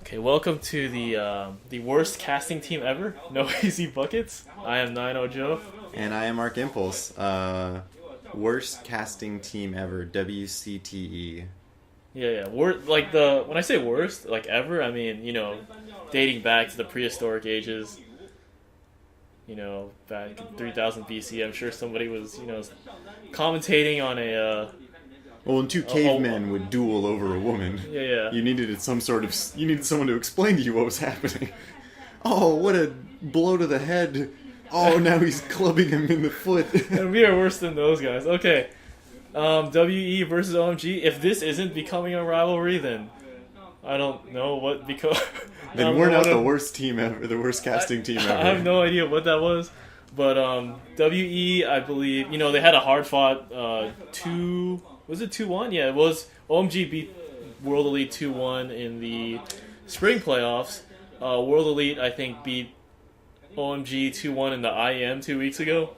Okay, welcome to the worst casting team ever. No easy buckets. I am 90 Joe. And I am Mark Impulse. Worst casting team ever. WCTE. Yeah. When I say worst, like ever, I mean, dating back to the prehistoric ages. Back in 3000 BC, I'm sure somebody was, commentating on a. Well, when two cavemen would duel over a woman, you needed someone to explain to you what was happening. Oh, what a blow to the head! Oh, now he's clubbing him in the foot. And we are worse than those guys. Okay, WE versus OMG. If this isn't becoming a rivalry, then I don't know what because. Then we're not the worst team ever, the worst casting team ever. I have no idea what that was, but WE, I believe, they had a hard fought 2. Was it 2-1? Yeah, it was. OMG beat World Elite 2-1 in the spring playoffs. World Elite, I think, beat OMG 2-1 in the IEM 2 weeks ago.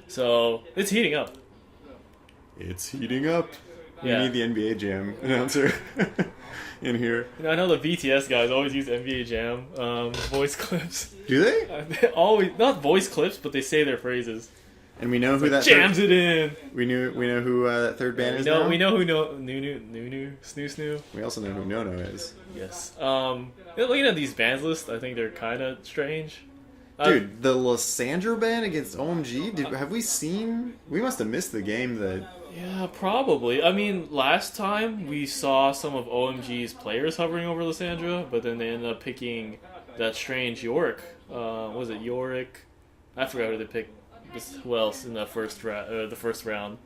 So, it's heating up. It's heating up. Yeah. We need the NBA Jam announcer in here. I know the BTS guys always use NBA Jam voice clips. Do they? They always, not voice clips, but they say their phrases. And we know who that jams it in. We know who that third band is now. now. We know who Nunu Snoo. We also know who Nono is. Yes. Looking at these bands lists, I think they're kind of strange. Dude, the Lysandra band against OMG. Have we seen? We must have missed the game that. Yeah, probably. I mean, last time we saw some of OMG's players hovering over Lysandra, but then they ended up picking that strange Yorick. Was it Yorick? I forgot who they picked. Who else in the first round?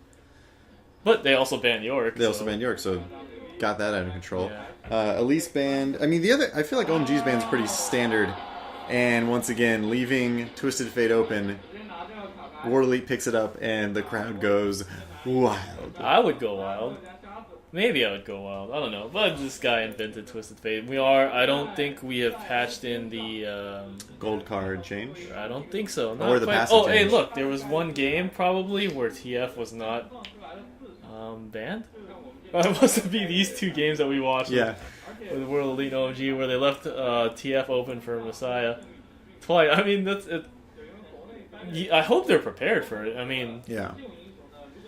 But they also banned York. They also banned York, so got that under control. Yeah. Elise band. I mean, I feel like OMG's band's pretty standard. And once again, leaving Twisted Fate open, World Elite picks it up, and the crowd goes wild. I would go wild. Maybe I would go wild. I don't know. But this guy invented Twisted Fate. I don't think we have patched in the... gold card change? I don't think so. Or the passive change. Hey, look. There was one game, probably, where TF was not banned. It must be these two games that we watched. Yeah. With World Elite OMG, where they left TF open for Messiah. Twice. I mean, that's it. I hope they're prepared for it. I mean... Yeah.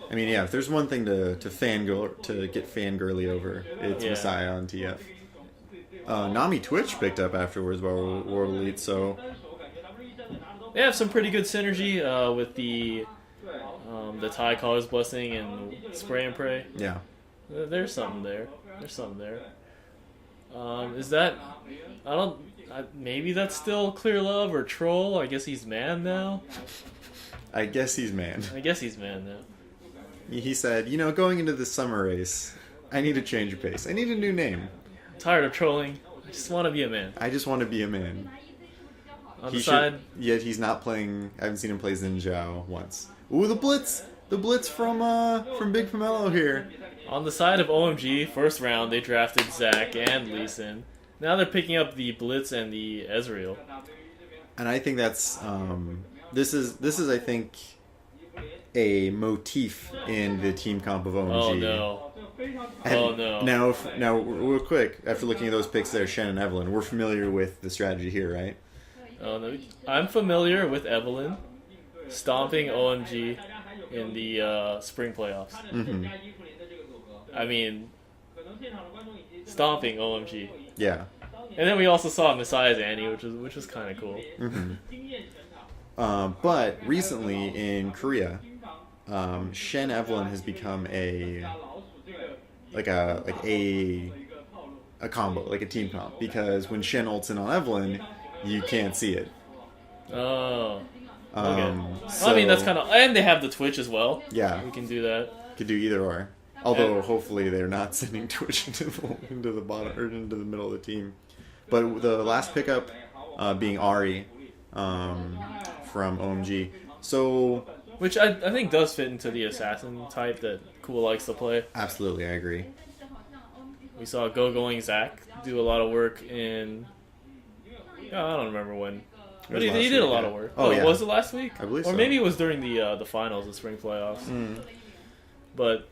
If there's one thing to get fangirly over, it's Messiah on TF. Nami Twitch picked up afterwards by World Elite, so... They have some pretty good synergy with the Thai Colors Blessing and Spray and Pray. Yeah. There's something there. Is that... maybe that's still Clear Love or Troll? I guess he's man now? I guess he's man now. He said, going into the summer race, I need to change of pace. I need a new name. I'm tired of trolling. I just want to be a man. On the side... Yet he's not playing... I haven't seen him play Xin Zhao once. Ooh, the Blitz! The Blitz from Big Pomelo here. On the side of OMG, first round, they drafted Zach and Lee Sin. Now they're picking up the Blitz and the Ezreal. And I think that's... This is, I think... a motif in the team comp of OMG. Oh no. Now, real quick, after looking at those picks there, Shen and Evelyn, we're familiar with the strategy here, right? Oh no. I'm familiar with Evelyn stomping OMG in the spring playoffs. Mm-hmm. I mean, stomping OMG. Yeah. And then we also saw Messiah's Annie, which was kind of cool. Mm-hmm. But recently in Korea, Shen Evelyn has become a combo, like a team comp, because when Shen ults in on Evelyn, you can't see it. Oh. Okay. So, I mean, that's kind of... And they have the Twitch as well. Yeah. We can do that. Could do either or. Although, hopefully, they're not sending Twitch into the bottom or into the middle of the team. But the last pickup being Ari from OMG. So... Which I think does fit into the assassin type that Cool likes to play. Absolutely, I agree. We saw Going Zach do a lot of work in... I don't remember when. But he did a lot of work. Oh, yeah. Was it last week? I believe so. Or maybe it was during the finals, the spring playoffs. Mm. But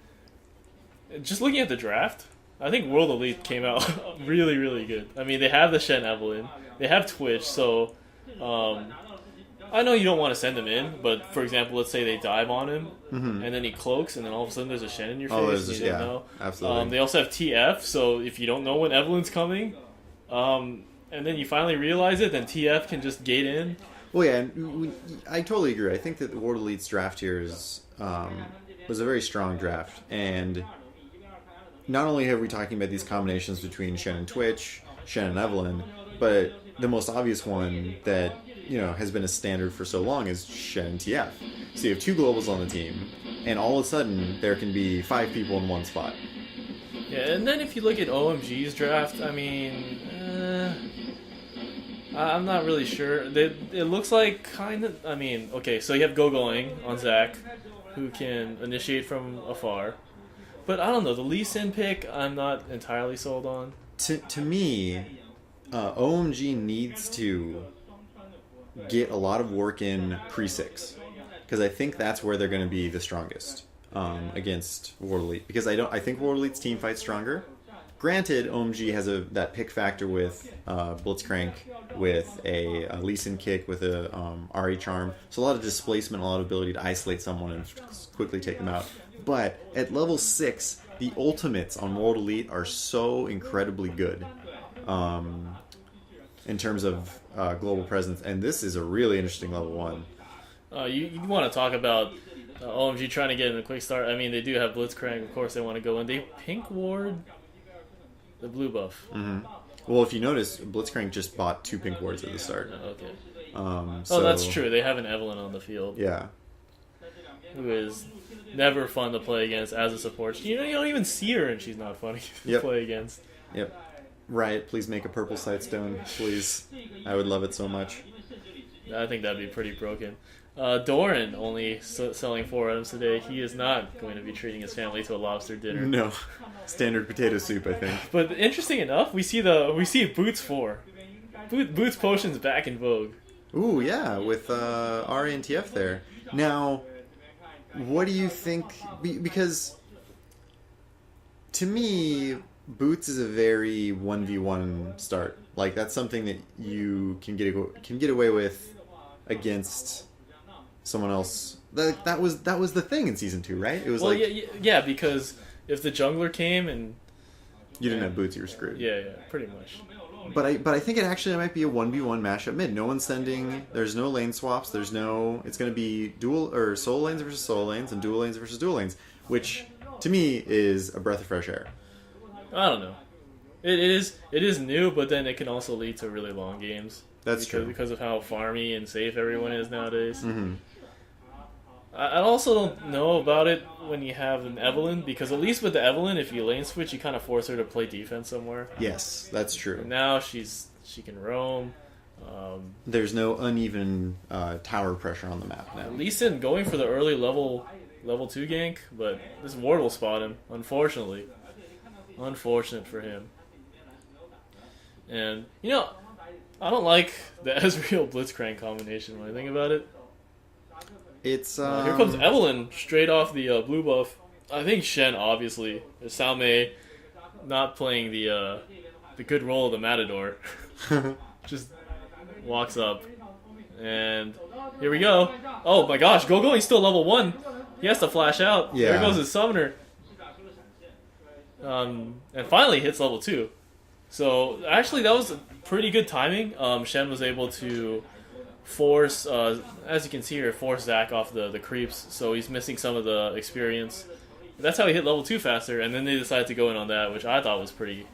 just looking at the draft, I think World Elite came out really, really good. I mean, they have the Shen Evelyn, they have Twitch, so I know you don't want to send him in, but for example, let's say they dive on him, and then he cloaks, and then all of a sudden there's a Shen in your face, and you don't know. Absolutely. They also have TF, so if you don't know when Evelyn's coming, and then you finally realize it, then TF can just gate in. Well, yeah, I totally agree. I think that the World Elite's draft here was a very strong draft, and not only are we talking about these combinations between Shen and Twitch, Shen and Evelyn, but the most obvious one that has been a standard for so long is Shen and TF. So you have 2 globals on the team, and all of a sudden there can be 5 people in one spot. Yeah, and then if you look at OMG's draft, I mean, I'm not really sure. It looks like kind of. I mean, okay, so you have Gogoing on Zac, who can initiate from afar. But I don't know, the Lee Sin pick, I'm not entirely sold on. To me, OMG needs to get a lot of work in pre-6, because I think that's where they're going to be the strongest against World Elite. Because I think World Elite's team fights stronger. Granted, OMG has that pick factor with Blitzcrank, with a Lee Sin kick, with a Ari charm. So a lot of displacement, a lot of ability to isolate someone and quickly take them out. But at level 6, the ultimates on World Elite are so incredibly good in terms of global presence. And this is a really interesting level 1. You want to talk about OMG trying to get in a quick start. I mean, they do have Blitzcrank. Of course, they want to go in. They pink ward the blue buff. Mm-hmm. Well, if you notice, Blitzcrank just bought 2 pink wards at the start. Okay. So that's true. They have an Evelyn on the field. Yeah. Who is never fun to play against as a support. You don't even see her, and she's not funny to play against. Yep. Riot, please make a purple sightstone, please. I would love it so much. I think that'd be pretty broken. Doran only selling 4 items today. He is not going to be treating his family to a lobster dinner. No, standard potato soup, I think. But interesting enough, we see Boots 4. Boots potions back in vogue. Ooh, yeah, with Ari and TF there. Now, what do you think? Because to me, Boots is a very 1v1 start. Like, that's something that you can get away with against someone else. That was the thing in season 2, right? It was yeah, because if the jungler came and you didn't have Boots, you were screwed. Yeah, pretty much. But I think it actually might be a 1v1 mashup mid. No one's sending. There's no lane swaps. It's going to be dual or solo lanes versus solo lanes and dual lanes versus dual lanes, which to me is a breath of fresh air. I don't know. It is new, but then it can also lead to really long games. That's true because of how farmy and safe everyone is nowadays. Mm-hmm. I also don't know about it when you have an Evelyn, because at least with the Evelyn, if you lane switch, you kind of force her to play defense somewhere. Yes, that's true. And now she can roam. There's no uneven tower pressure on the map now. Lee Sin going for the early level 2 gank, but this ward will spot him, unfortunately. Unfortunate for him. And, I don't like the Ezreal Blitzcrank combination when I think about it. It's here comes Evelyn straight off the blue buff. I think Shen, obviously. Salme not playing the good role of the Matador. Just walks up. And here we go. Oh my gosh, Gogoing's still level 1. He has to flash out. Yeah. There goes his summoner. And finally hits level 2. So actually that was pretty good timing. Shen was able to force, as you can see here, force Zac off the creeps, so he's missing some of the experience. That's how he hit level 2 faster, and then they decided to go in on that, which I thought was pretty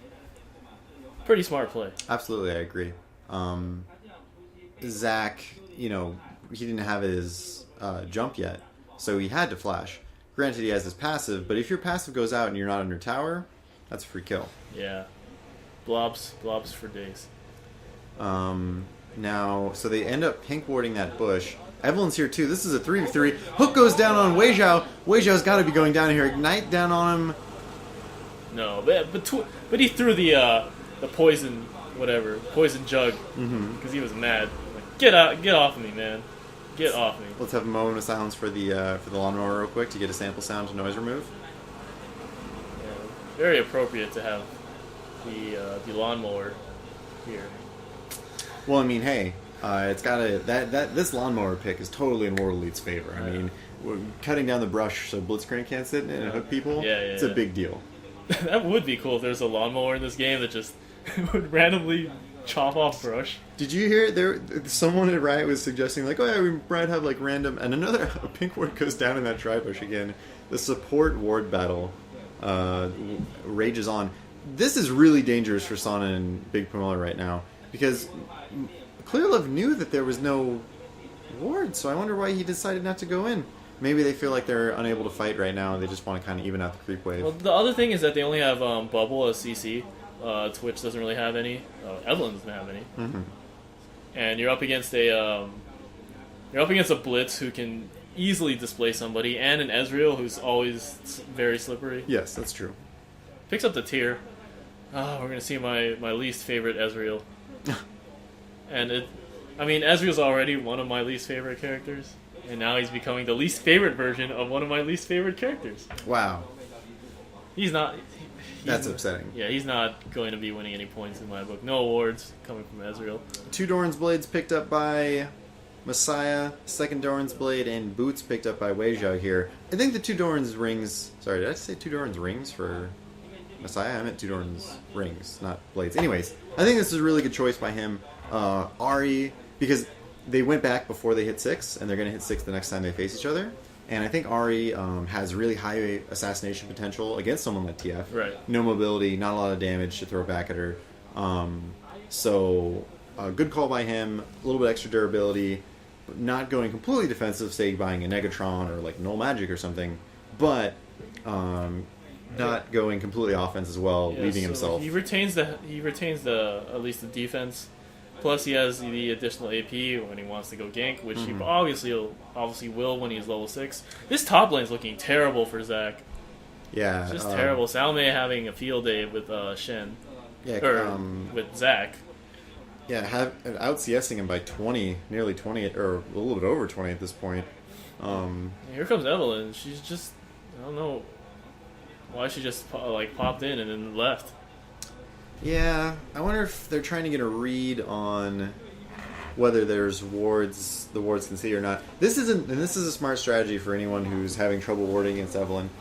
smart play. Absolutely, I agree. Zac, he didn't have his jump yet, so he had to flash. Granted, he has his passive, but if your passive goes out and you're not under tower, that's a free kill. Yeah. Blobs for days. Now, so they end up pink warding that bush. Evelyn's here too. This is a 3v3. Hook goes down on Wei Zhao. Wei Zhao's got to be going down here. Ignite down on him. No, but he threw the poison jug because he was mad. Like, get off of me, man. Get off me. Let's have a moment of silence for the lawnmower real quick to get a sample sound to noise remove. Yeah. very appropriate to have the lawnmower here. Well, I mean, hey, it's got this lawnmower pick is totally in World Elite's favor. I mean, we're cutting down the brush so Blitzcrank can't sit in it and hook people. It's a big deal. That would be cool if there's a lawnmower in this game that just would randomly chop off brush. Did you hear there? Someone at Riot was suggesting like, oh yeah, we might have like random, and a pink ward goes down in that tri-bush again. The support ward battle rages on. This is really dangerous for Sana and Big Pomelo right now because Clearlove knew that there was no ward, so I wonder why he decided not to go in. Maybe they feel like they're unable to fight right now and they just want to kind of even out the creep wave. Well, the other thing is that they only have Bubble as CC. Twitch doesn't really have any. Evelyn doesn't have any. Mm-hmm. And you're up against a Blitz who can easily display somebody, and an Ezreal who's always very slippery. Yes, that's true. Picks up the tier. We're gonna see my least favorite Ezreal. And Ezreal's already one of my least favorite characters, and now he's becoming the least favorite version of one of my least favorite characters. Wow. He's not. That's upsetting. Yeah, he's not going to be winning any points in my book. No awards coming from Ezreal. 2 Doran's Blades picked up by Messiah, second Doran's Blade, and Boots picked up by Weijiao here. I think the 2 Doran's rings... Sorry, did I say 2 Doran's rings for Messiah? I meant 2 Doran's rings, not blades. Anyways, I think this is a really good choice by him. Ahri, because they went back before they hit 6, and they're going to hit 6 the next time they face each other. And I think Ahri has really high assassination potential against someone like TF. Right. No mobility, not a lot of damage to throw back at her. So, good call by him. A little bit extra durability. But not going completely defensive, say buying a Negatron or like Null Magic or something. But not going completely offense as well, leaving himself. He retains the at least the defense. Plus, he has the additional AP when he wants to go gank, which he obviously will when he's level 6. This top lane is looking terrible for Zac. Yeah, it's just terrible. Salme having a field day with Shen. Yeah, with Zac. Yeah, out CSing him by 20, nearly 20, or a little bit over 20 at this point. Here comes Evelyn. She's just, I don't know why she just popped in and then left. Yeah, I wonder if they're trying to get a read on whether there's wards the wards can see or not. This is a smart strategy for anyone who's having trouble warding against Evelyn.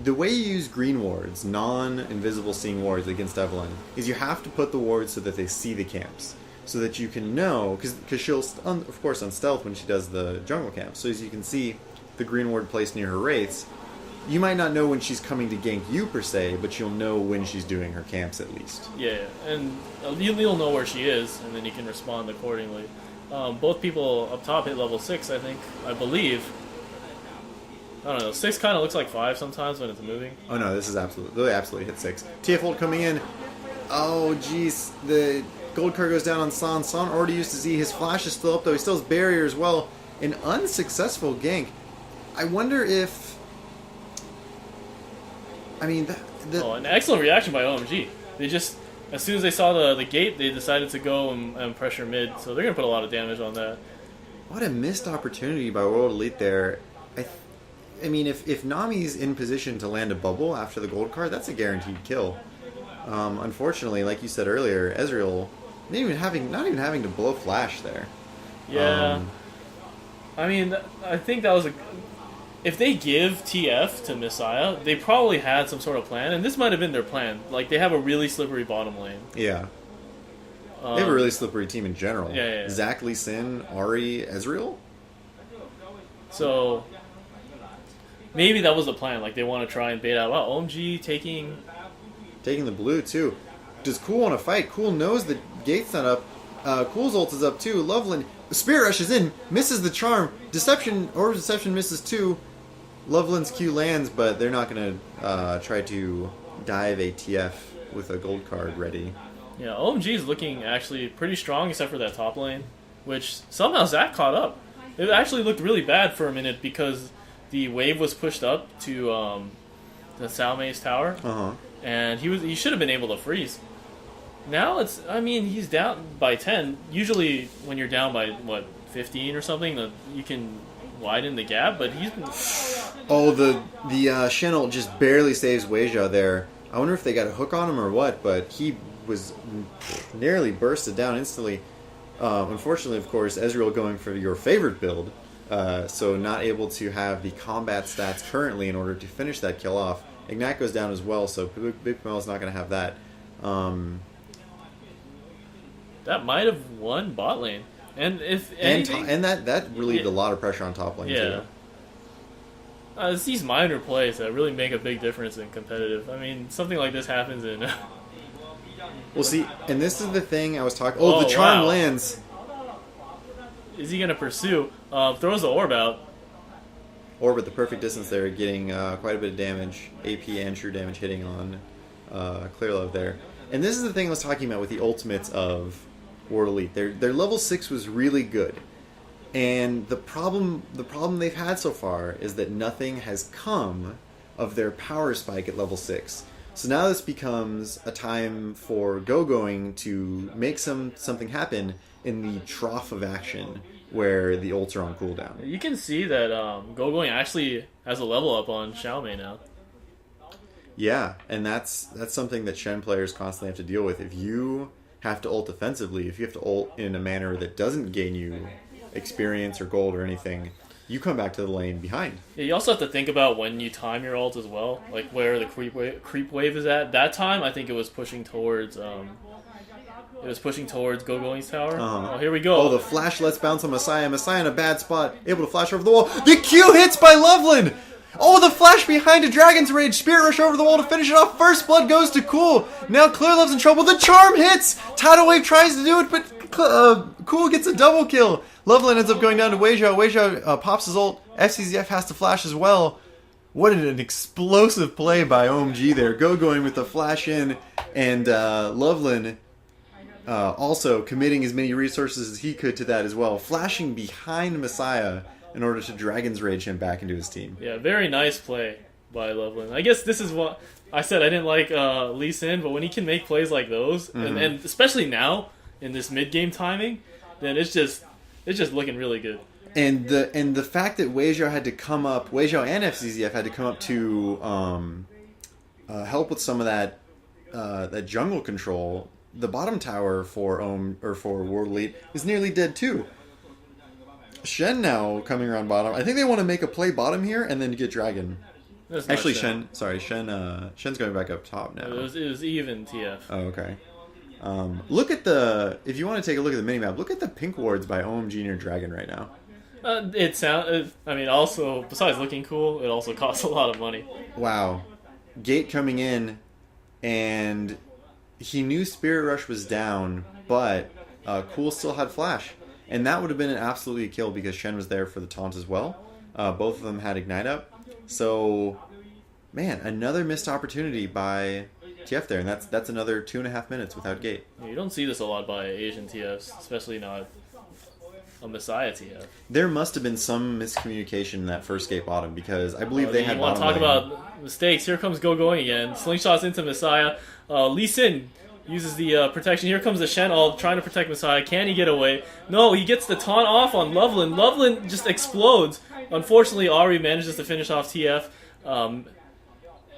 The way you use green wards, non-invisible seeing wards against Evelyn, is you have to put the wards so that they see the camps, so that you can know, because she'll of course on stealth when she does the jungle camp. So as you can see the green ward placed near her wraiths. You might not know when she's coming to gank you per se, but you'll know when she's doing her camps at least. Yeah, and you'll know where she is, and then you can respond accordingly. Both people up top hit level 6, I believe. I don't know, 6 kind of looks like 5 sometimes when it's moving. Oh no, this is absolutely hit 6. TF ult coming in. Oh jeez, the gold card goes down on San. San already used to Z. His flash is still up though. He still has barrier as well. An unsuccessful gank. I wonder if... an excellent reaction by OMG. They just, as soon as they saw the gate, they decided to go and pressure mid, so they're going to put a lot of damage on that. What a missed opportunity by World Elite there. If Nami's in position to land a bubble after the gold card, that's a guaranteed kill. Unfortunately, like you said earlier, Ezreal not even having to blow flash there. Yeah. I think that was if they give TF to Messiah, they probably had some sort of plan, and this might have been their plan. Like, they have a really slippery bottom lane. Yeah. They have a really slippery team in general. Yeah. Zac, Lee Sin, Ahri, Ezreal? So, maybe that was the plan. Like, they want to try and bait out, wow, OMG taking the blue, too. Does Cool want to fight? Cool knows the gate's not up. Cool's ult is up, too. Loveland, Spirit Rush is in, misses the charm. Deception misses, too. Loveland's Q lands, but they're not going to try to dive a TF with a gold card ready. Yeah, OMG is looking actually pretty strong except for that top lane, which somehow Zac caught up. It actually looked really bad for a minute because the wave was pushed up to the Salme's tower, and he should have been able to freeze. Now he's down by 10. Usually when you're down by, 15 or something, you can widen the gap, but he's been... Oh, the Shen ult just barely saves Weijiao there. I wonder if they got a hook on him or what, but he was nearly bursted down instantly. Unfortunately, of course, Ezreal going for your favorite build, so not able to have the combat stats currently in order to finish that kill off. Ignite goes down as well, so Big Pamela's not going to have that. That might have won bot lane. And if anything, and that relieved a lot of pressure on top lane too. It's these minor plays that really make a big difference in competitive. I mean, something like this happens in... We'll see, and this is the thing I was talking... Oh, the charm lands. Is he going to pursue? Throws the orb out. Orb at the perfect distance there, getting quite a bit of damage, AP and true damage hitting on Clear Love there. And this is the thing I was talking about with the ultimates of World Elite. Their level 6 was really good. And the problem they've had so far is that nothing has come of their power spike at level 6. So now this becomes a time for Go-Going to make something happen in the trough of action where the ults are on cooldown. You can see that Go-Going actually has a level up on Xiaomei now. Yeah, and that's something that Shen players constantly have to deal with. If you have to ult defensively, if you have to ult in a manner that doesn't gain you experience or gold or anything, you come back to the lane behind. Yeah, you also have to think about when you time your ult as well, like where the creep wave is at. That time, I think it was pushing towards Go-Going's tower. Oh, here we go. Oh, the flash lets bounce on Messiah. Messiah in a bad spot, able to flash over the wall. The Q hits by Loveland! Oh, the flash behind a Dragon's Rage. Spirit Rush over the wall to finish it off. First blood goes to Cool. Now Clear Love's in trouble. The charm hits! Tidal Wave tries to do it, but Cool gets a double kill. Loveland ends up going down to Wei Zhao. Wei Zhao pops his ult. FCZF has to flash as well. What an explosive play by OMG there. Go-Going with the flash in, and Loveland also committing as many resources as he could to that as well. Flashing behind Messiah in order to Dragon's Rage him back into his team. Yeah, very nice play by Loveland. I guess this is what I said. I didn't like Lee Sin, but when he can make plays like those, and especially now in this mid-game timing, then it's just looking really good. And the fact that Wei Zhao had to come up, Wei Zhao and FCZF had to come up to help with some of that jungle control. The bottom tower for World Elite is nearly dead too. Shen now coming around bottom. I think they want to make a play bottom here and then get Dragon. Actually, Shen's going back up top now. It was even TF. Oh, okay. Look at if you want to take a look at the minimap, look at the pink wards by OMG near Dragon right now. Also, besides looking cool, it also costs a lot of money. Wow. Gate coming in, and he knew Spirit Rush was down, but Cool still had Flash. And that would have been an absolutely kill because Shen was there for the taunt as well. Both of them had Ignite up. So, man, another missed opportunity by TF there. And that's another 2.5 minutes without Gate. You don't see this a lot by Asian TFs, especially not a Messiah TF. There must have been some miscommunication in that first Gate bottom because I believe they had bottom lane. You want to talk about mistakes? Here comes Go-Going again. Slingshots into Messiah. Lee Sin uses the protection. Here comes the Shen ult trying to protect Messiah. Can he get away? No, he gets the taunt off on Loveland. Loveland just explodes. Unfortunately, Ahri manages to finish off TF.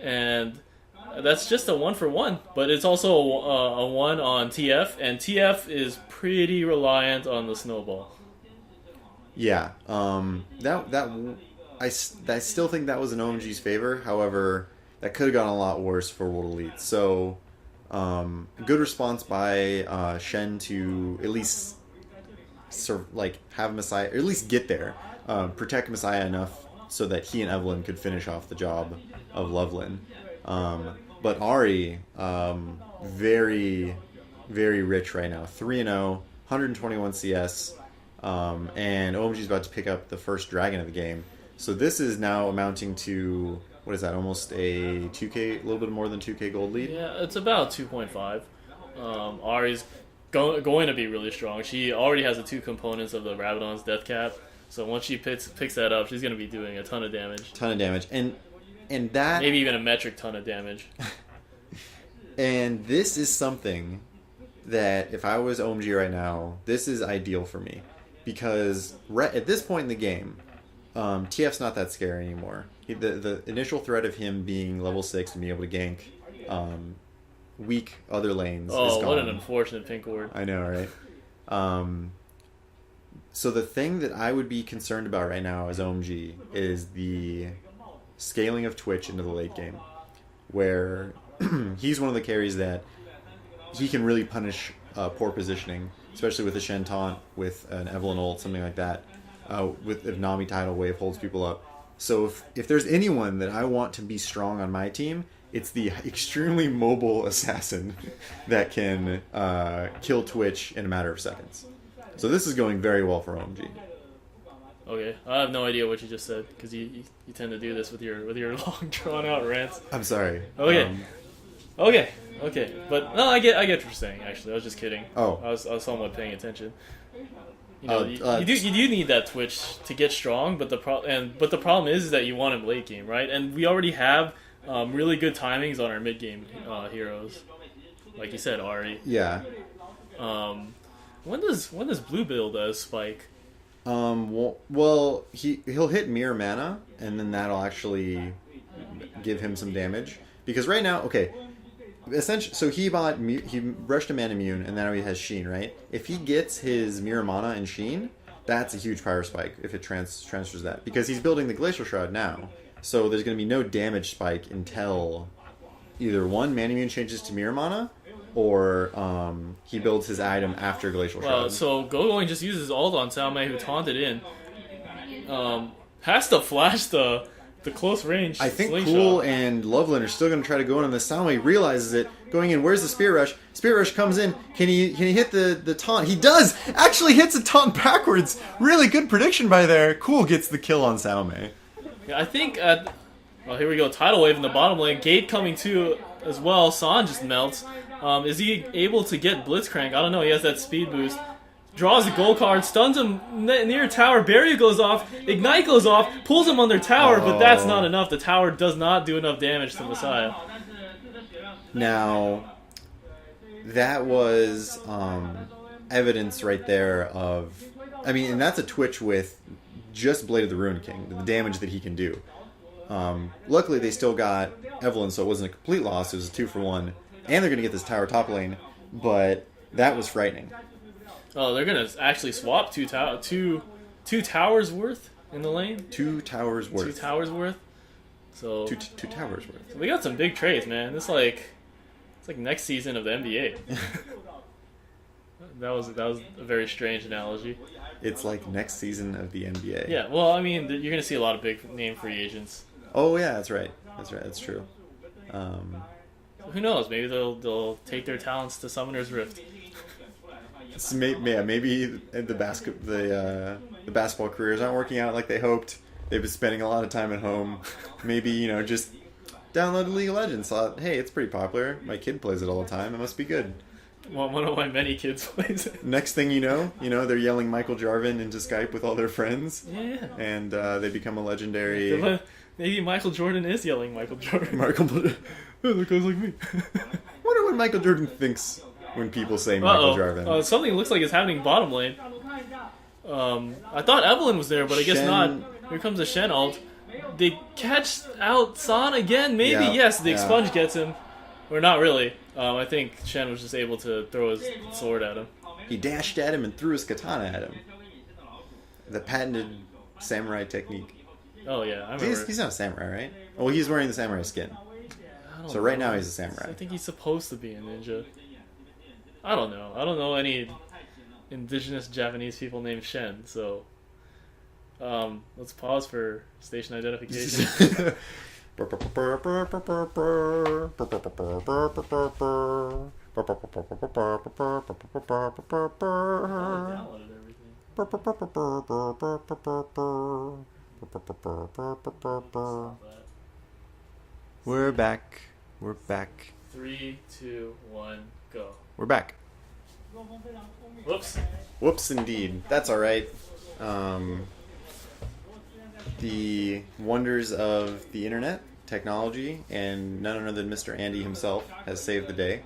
And that's just a 1-for-1. But it's also a 1 on TF. And TF is pretty reliant on the snowball. Yeah. I still think that was in OMG's favor. However, that could have gone a lot worse for World Elite. So... good response by Shen to at least have Messiah, or at least get there, protect Messiah enough so that he and Evelyn could finish off the job of Loveland. But Ahri, very, very rich right now. 3-0, 121 CS, and OMG's about to pick up the first dragon of the game. So this is now amounting to... What is that? Almost a 2K, a little bit more than 2K gold lead? Yeah, it's about 2.5. Ahri's going to be really strong. She already has the 2 components of the Rabadon's death cap. So once she picks that up, she's going to be doing a ton of damage. And that... Maybe even a metric ton of damage. And this is something that, if I was OMG right now, this is ideal for me. Because at this point in the game, TF's not that scary anymore. The initial threat of him being level 6 and being able to gank weak other lanes is Oh, gone. what an unfortunate pink ward. I know, right? So the thing that I would be concerned about right now as OMG is the scaling of Twitch into the late game, where he's one of the carries that he can really punish poor positioning, especially with a Shen taunt, with an Evelynn ult, something like that. With if Nami tidal wave holds people up. So if there's anyone that I want to be strong on my team, it's the extremely mobile assassin that can kill Twitch in a matter of seconds. So this is going very well for OMG. Okay, I have no idea what you just said because you tend to do this with your long drawn out rants. I'm sorry. Okay. Okay, but no, I get what you're saying. Actually, I was just kidding. Oh, I was somewhat paying attention. You know, you do need that Twitch to get strong, but the problem is that you want him late game, right? And we already have really good timings on our mid game heroes, like you said, Ahri. Yeah. When does blue build as Spike? Well, he'll hit mirror mana, and then that'll actually give him some damage. Because right now, okay, essentially, so he rushed a mana immune, and now he has Sheen, right? If he gets his mirror mana and Sheen, that's a huge power spike if it transfers that. Because he's building the Glacial Shroud now, so there's going to be no damage spike until either one, mana immune changes to mirror mana, or he builds his item after Glacial Shroud. Well, so Gogoing just uses ult on Salmei, who taunted in. Has to flash the close range. I think slingshot. Cool and Loveland are still going to try to go in on this. Salmei realizes it, going in. Where's the Spirit Rush? Spirit Rush comes in. Can he hit the taunt? He does! Actually hits a taunt backwards. Really good prediction by there. Cool gets the kill on Salmei. Yeah, I think well, here we go. Tidal Wave in the bottom lane. Gate coming too as well. San just melts. Is he able to get Blitzcrank? I don't know. He has that speed boost. Draws the gold card, stuns him near tower. Barrier goes off. Ignite goes off. Pulls him under tower, but that's not enough. The tower does not do enough damage to Messiah. Now, that was evidence right there of... I mean, and that's a Twitch with just Blade of the Ruined King, the damage that he can do. Luckily, they still got Evelynn, so it wasn't a complete loss. It was a 2-for-1. And they're going to get this tower top lane, but that was frightening. Oh, they're going to actually swap two towers worth in the lane? 2 towers worth. 2 towers worth? So Two towers worth. So we got some big trades, man. It's like next season of the NBA. That was a very strange analogy. It's like next season of the NBA. Yeah, well, I mean, you're going to see a lot of big name free agents. Oh yeah, that's right. That's true. Who knows? Maybe they'll take their talents to Summoner's Rift. So maybe the basketball careers aren't working out like they hoped. They've been spending a lot of time at home. Maybe just downloaded League of Legends. Thought, hey, it's pretty popular. My kid plays it all the time. It must be good. Well, one of my many kids plays it. Next thing you know, they're yelling Michael Jarvin into Skype with all their friends. Yeah. And they become a legendary. Maybe Michael Jordan is yelling Michael Jordan. Oh, look, guys like me. Wonder what Michael Jordan thinks when people say Michael Jarvin. Something looks like it's happening bottom lane. I thought Evelynn was there, but I guess not. Here comes the Shen ult. They catch out San again? Maybe, yes. The expunge gets him. Or not really. I think Shen was just able to throw his sword at him. He dashed at him and threw his katana at him. The patented samurai technique. Oh, yeah, I remember. He's not a samurai, right? Well, he's wearing the samurai skin. So right now he's a samurai. I think he's supposed to be a ninja. I don't know. I don't know any indigenous Japanese people named Shen, so let's pause for station identification. We're back. 3, 2, 1, go. We're back. Whoops, indeed. That's alright. The wonders of the internet, technology, and none other than Mr. Andy himself has saved the day.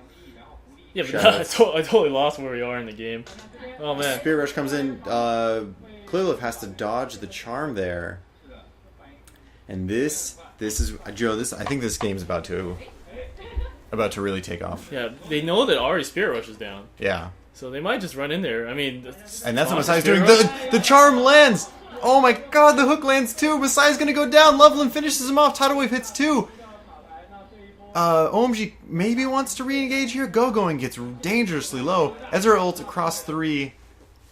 Yeah, but I totally lost where we are in the game. Oh, man. Spirit Rush comes in. Klilov has to dodge the charm there. And this is... Joe, I think this game's about to about to really take off. Yeah, they know that Ari's Spirit Rush is down. Yeah. So they might just run in there. I mean... And that's what Masai's doing. The charm lands! Oh my god, the hook lands too! Masai's gonna go down! Loveland finishes him off. Tidal Wave hits 2. OMG maybe wants to re-engage here. Go-Going gets dangerously low. Ezra ult across 3.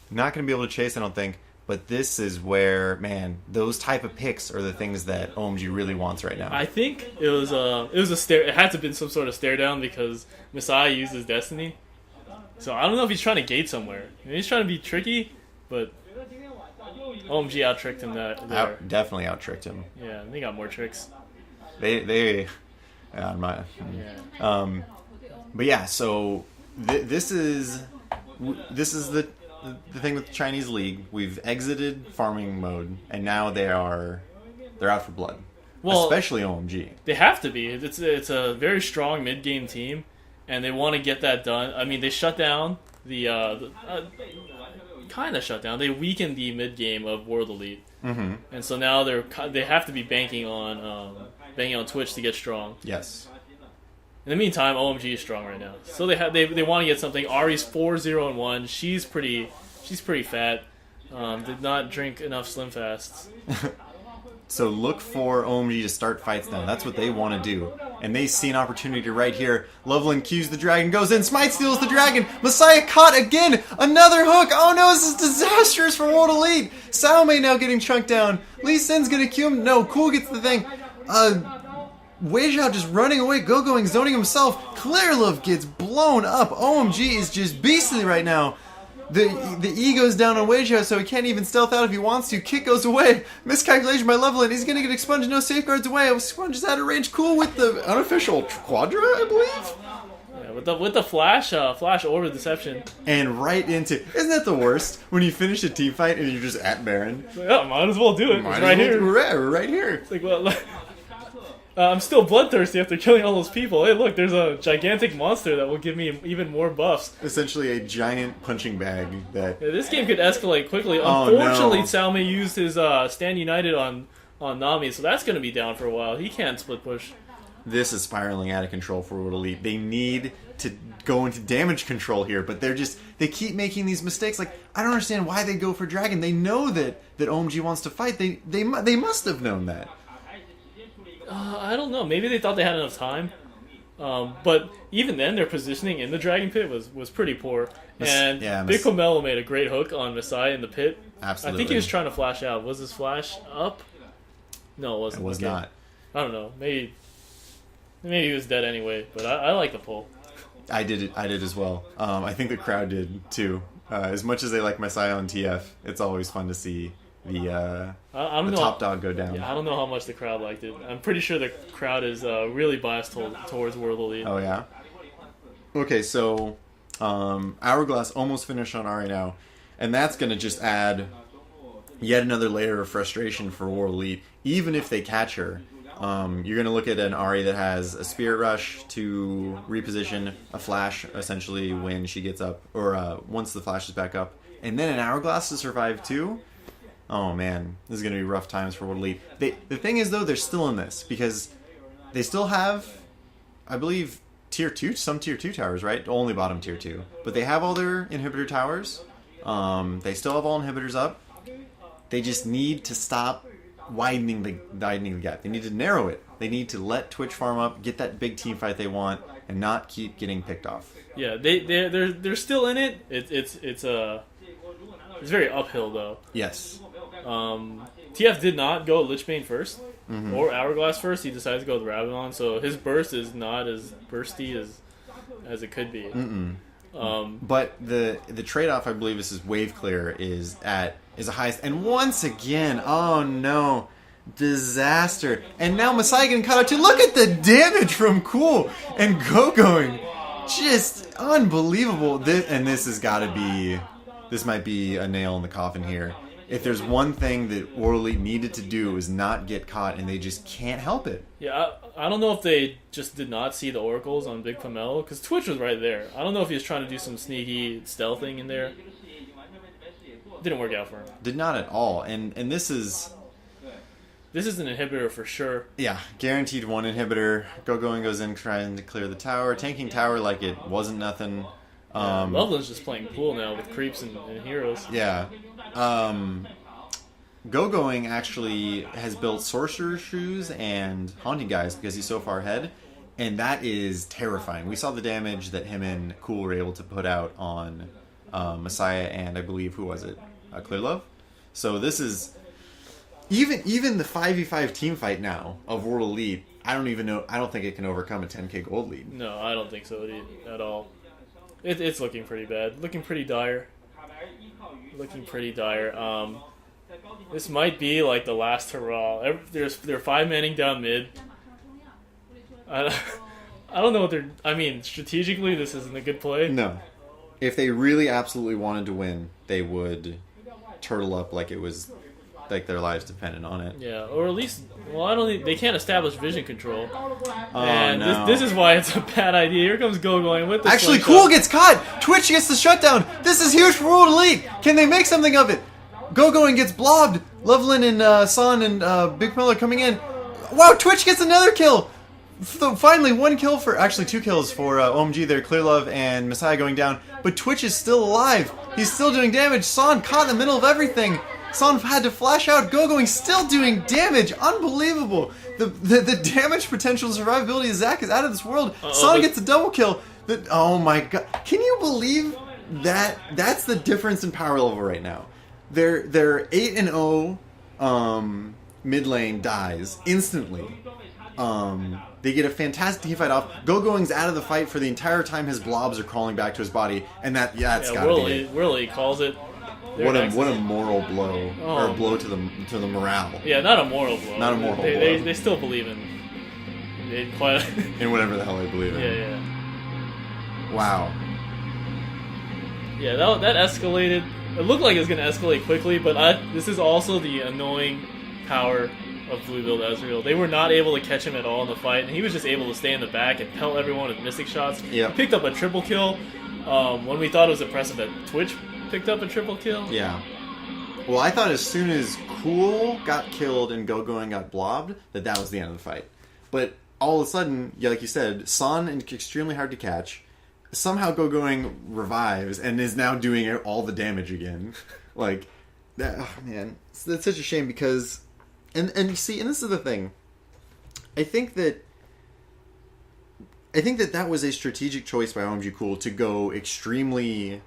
Not gonna be able to chase, I don't think. But this is where, man, those type of picks are the things that OMG really wants right now. I think it was a stare. It had to have been some sort of stare down because Masai used his Destiny. So I don't know if he's trying to gate somewhere. I mean, he's trying to be tricky, but OMG out-tricked him there. Definitely out-tricked him. Yeah, they got more tricks. But yeah, so this is the thing with the Chinese League. We've exited farming mode, and now they're out for blood. Well, especially OMG. They have to be. It's a very strong mid-game team, and they want to get that done. I mean, they shut down kind of shut down. They weakened the mid-game of World Elite, and so now they have to be banking on Twitch to get strong. Yes. In the meantime, OMG is strong right now, so they want to get something. Ari's 4-0-1. She's pretty fat. Did not drink enough Slim Fasts. So look for OMG to start fights now. That's what they want to do. And they see an opportunity right here. Loveland cues the dragon, goes in, Smite steals the dragon. Messiah caught again. Another hook. Oh no, this is disastrous for World Elite. Salome now getting chunked down. Lee Sin's gonna cue him. No, Cool gets the thing. Wei Zhao just running away, Go-Going, zoning himself. Clarelove gets blown up. OMG is just beastly right now. The E goes down on Wei Zhao, so he can't even stealth out if he wants to. Kick goes away. Miscalculation by Loveland. He's gonna get expunged. No safeguards away. Sponge is out of range. Cool with the unofficial Quadra, I believe. Yeah, with the flash orb deception. And right into... Isn't that the worst? When you finish a team fight and you're just at Baron. Yeah, might as well do it. It's right here. We're right here. It's like, well... I'm still bloodthirsty after killing all those people. Hey, look, there's a gigantic monster that will give me even more buffs. Essentially a giant punching bag that... Yeah, this game could escalate quickly. Oh, Unfortunately, no. Salme used his Stand United on Nami, so that's going to be down for a while. He can't split push. This is spiraling out of control for World Elite. They need to go into damage control here, but they keep making these mistakes. Like, I don't understand why they go for Dragon. They know that OMG wants to fight. They must have known that. I don't know. Maybe they thought they had enough time. But even then, their positioning in the Dragon Pit was pretty poor. And Big Pomelo made a great hook on Masai in the pit. Absolutely. I think he was trying to flash out. Was his flash up? No, it wasn't. It was not. I don't know. Maybe he was dead anyway. But I like the pull. I did as well. I think the crowd did too. As much as they like Masai on TF, it's always fun to see the top dog go down. Yeah, I don't know how much the crowd liked it. I'm pretty sure the crowd is really biased towards World Elite. Oh yeah. Okay, so Hourglass almost finished on Ari now, and that's going to just add yet another layer of frustration for World Elite. Even if they catch her, you're going to look at an Ari that has a Spirit Rush to reposition, a Flash essentially when she gets up, or once the Flash is back up, and then an Hourglass to survive too. Oh man, this is going to be rough times for World Elite. The thing is though, they're still in this because they still have, I believe, tier 2, some tier 2 towers, right? Only bottom tier 2. But they have all their inhibitor towers. They still have all inhibitors up. They just need to stop widening the gap. They need to narrow it. They need to let Twitch farm up, get that big team fight they want, and not keep getting picked off. Yeah, they're still in it. It's very uphill though. Yes. TF did not go Lichbane first or Hourglass first. He decided to go with Rabadon, so his burst is not as bursty as it could be. But the trade-off, I believe, this is wave clear is a highest. And once again, oh no, disaster. And now Masai getting caught out too. Look at the damage from Cool and Go-Going. Just unbelievable. This has got to be... This might be a nail in the coffin here. If there's one thing that World Elite needed to do is not get caught, and they just can't help it. Yeah, I don't know if they just did not see the oracles on Big Pomelo, because Twitch was right there. I don't know if he was trying to do some sneaky stealthing in there. It didn't work out for him. Did not at all. And this This is an inhibitor for sure. Yeah, guaranteed one inhibitor. Go-Going goes in trying to clear the tower. Tanking tower like it wasn't nothing. Loveland's just playing pool now with creeps and heroes. Yeah. Go-Going actually has built Sorcerer's Shoes and Haunting Guys because he's so far ahead. And that is terrifying. We saw the damage that him and Cool were able to put out on Messiah and I believe, who was it? Clear Love? So this is... Even the 5v5 team fight now of World Elite, I don't think it can overcome a 10k gold lead. No, I don't think so at all. It's looking pretty bad. Looking pretty dire. This might be like the last hurrah. They're 5-manning down mid. I don't know what they're... I mean, strategically, this isn't a good play. No. If they really absolutely wanted to win, they would turtle up like it was... like their lives depended on it. Yeah, or at least... Well, I don't think... They can't establish vision control. Oh, and no. this is why it's a bad idea. Here comes Go-Going with the Actually, slingshot. Cool gets caught! Twitch gets the shutdown! This is huge for World Elite! Can they make something of it? Go-Going gets blobbed! Loveland and Son and Big Miller coming in. Wow, Twitch gets another kill! Finally, one kill for... Actually, 2 kills for OMG there. Clear Love and Messiah going down. But Twitch is still alive. He's still doing damage. Son caught in the middle of everything. Son had to flash out. Go-Going still doing damage. Unbelievable. The damage potential survivability of Zac is out of this world. Son gets a double kill. Oh my god. Can you believe that? That's the difference in power level right now. Their 8-0 mid lane dies instantly. They get a fantastic team fight off. Go-Going's out of the fight for the entire time his blobs are crawling back to his body, and that's gotta be it. Really calls it. What a moral blow, or a blow to the morale. Yeah, not a moral blow. Not a moral blow. They still believe in in whatever the hell they believe in. Yeah. Wow. Yeah, that escalated. It looked like it was going to escalate quickly, but this is also the annoying power of Blue Build Ezreal. They were not able to catch him at all in the fight, and he was just able to stay in the back and pelt everyone with Mystic shots. Yep. He picked up a triple kill when we thought it was impressive that Twitch picked up a triple kill. Yeah. Well, I thought as soon as Cool got killed and Go-Going got blobbed, that was the end of the fight. But all of a sudden, yeah, like you said, Son extremely hard to catch. Somehow Go-Going revives and is now doing all the damage again. Like, that, oh man, that's such a shame because, and you see, and this is the thing. I think that that was a strategic choice by OMG Cool to go extremely.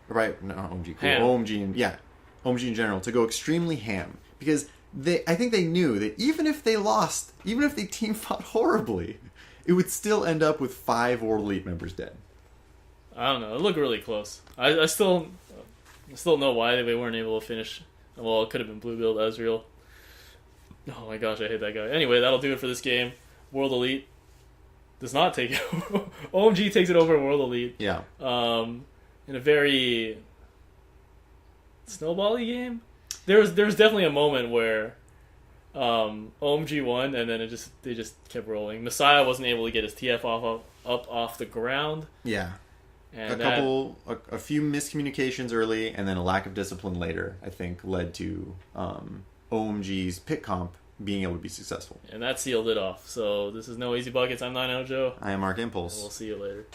Right, not OMG Cool. Ham. OMG in general, to go extremely ham. Because I think they knew that even if they lost, even if the team fought horribly, it would still end up with 5 World Elite members dead. I don't know. It looked really close. I still know why they weren't able to finish. Well, it could have been Blue Build Ezreal. Oh my gosh, I hate that guy. Anyway, that'll do it for this game. World Elite does not take it. OMG takes it over World Elite. Yeah. In a very snowbally game. There was definitely a moment where OMG won, and then they just kept rolling. Messiah wasn't able to get his TF up off the ground. Yeah. And a few miscommunications early, and then a lack of discipline later, I think, led to OMG's pick comp being able to be successful. And that sealed it off. So this is No Easy Buckets. I'm 9 Joe. I am Mark Impulse. And we'll see you later.